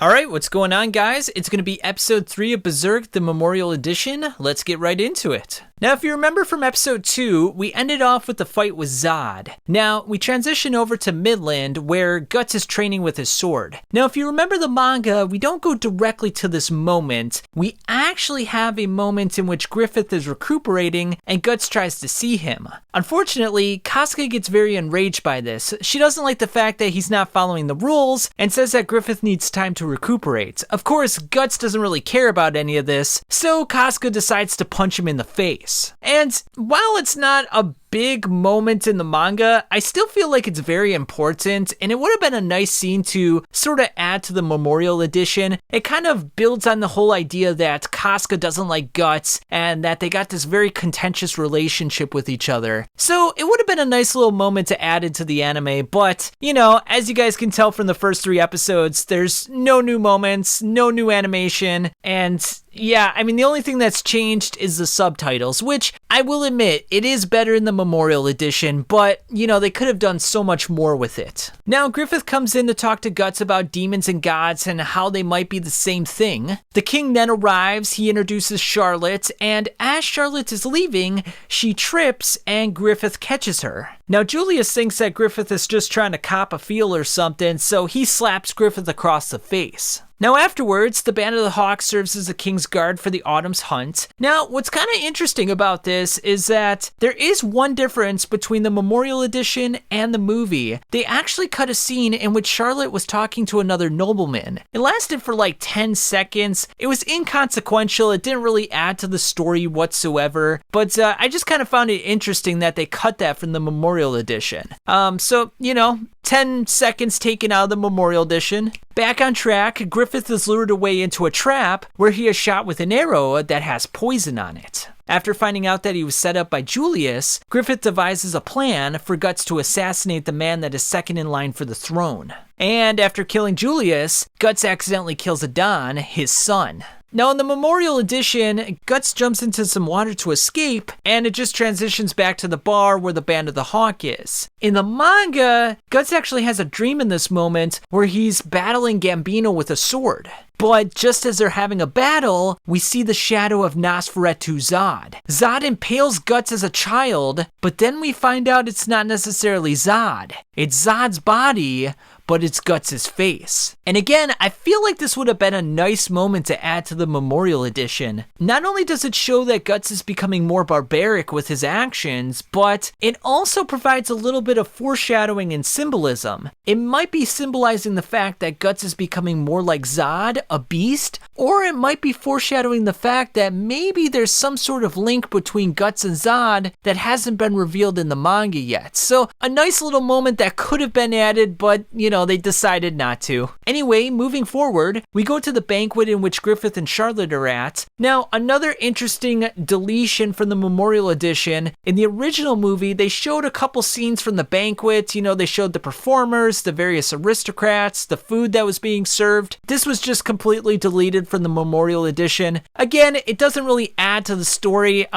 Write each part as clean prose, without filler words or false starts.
Alright, what's going on, guys? It's going to be episode 3 of Berserk, the Memorial Edition. Let's get right into it. Now, if you remember from episode 2, we ended off with the fight with Zod. Now, we transition over to Midland, where Guts is training with his sword. Now, if you remember the manga, we don't go directly to this moment. We actually have a moment in which Griffith is recuperating, and Guts tries to see him. Unfortunately, Casca gets very enraged by this. She doesn't like the fact that he's not following the rules, and says that Griffith needs time to recuperate. Of course, Guts doesn't really care about any of this, so Casca decides to punch him in the face. And while it's not a big moment in the manga, I still feel like it's very important, and it would have been a nice scene to sort of add to the Memorial Edition. It kind of builds on the whole idea that Casca doesn't like Guts, and that they got this very contentious relationship with each other. So it would have been a nice little moment to add into the anime, but, you know, as you guys can tell from the first 3 episodes, there's no new moments, no new animation, and yeah, I mean, the only thing that's changed is the subtitles, which I will admit, it is better in the Memorial Edition, but, you know, they could have done so much more with it. Now, Griffith comes in to talk to Guts about demons and gods and how they might be the same thing. The king then arrives, he introduces Charlotte, and as Charlotte is leaving, she trips and Griffith catches her. Now, Julius thinks that Griffith is just trying to cop a feel or something, so he slaps Griffith across the face. Now afterwards, the Band of the Hawk serves as the king's guard for the autumn's hunt. Now, what's kind of interesting about this is that there is one difference between the Memorial Edition and the movie. They actually cut a scene in which Charlotte was talking to another nobleman. It lasted for like 10 seconds. It was inconsequential. It didn't really add to the story whatsoever. But I just kind of found it interesting that they cut that from the Memorial Edition. So, you know, 10 seconds taken out of the Memorial Edition. Back on track, Griffith is lured away into a trap where he is shot with an arrow that has poison on it. After finding out that he was set up by Julius, Griffith devises a plan for Guts to assassinate the man that is second in line for the throne. And after killing Julius, Guts accidentally kills Adon, his son. Now in the Memorial Edition, Guts jumps into some water to escape, and it just transitions back to the bar where the Band of the Hawk is. In the manga, Guts actually has a dream in this moment where he's battling Gambino with a sword. But just as they're having a battle, we see the shadow of Nosferatu Zod. Zod impales Guts as a child, but then we find out it's not necessarily Zod. It's Zod's body, but it's Guts' face. And again, I feel like this would have been a nice moment to add to the Memorial Edition. Not only does it show that Guts is becoming more barbaric with his actions, but it also provides a little bit of foreshadowing and symbolism. It might be symbolizing the fact that Guts is becoming more like Zod, a beast, or it might be foreshadowing the fact that maybe there's some sort of link between Guts and Zod that hasn't been revealed in the manga yet. So a nice little moment that could have been added, but you know, they decided not to. Anyway, moving forward, we go to the banquet in which Griffith and Charlotte are at. Now, another interesting deletion from the Memorial Edition, in the original movie, they showed a couple scenes from the banquet. You know, they showed the performers, the various aristocrats, the food that was being served. This was just completely deleted from the Memorial Edition. Again, it doesn't really add to the story.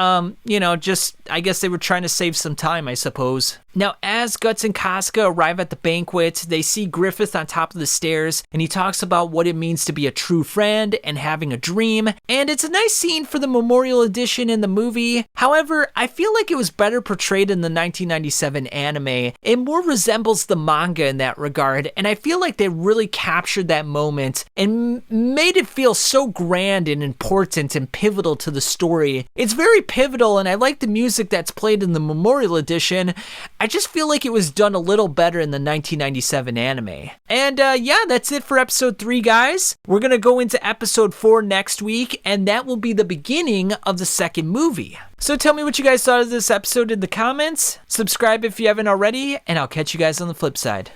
You know, just, I guess they were trying to save some time, I suppose. Now, as Guts and Casca arrive at the banquet, they see Griffith on top of the stairs, and he talks about what it means to be a true friend and having a dream, and it's a nice scene for the Memorial Edition in the movie. However, I feel like it was better portrayed in the 1997 anime. It more resembles the manga in that regard, and I feel like they really captured that moment and made it feel so grand and important and pivotal to the story. It's very pivotal, and I like the music that's played in the Memorial Edition. I just feel like it was done a little better in the 1997 anime. And yeah, that's it for episode 3, guys. We're gonna go into episode 4 next week, and that will be the beginning of the second movie. So tell me what you guys thought of this episode in the comments. Subscribe if you haven't already, and I'll catch you guys on the flip side.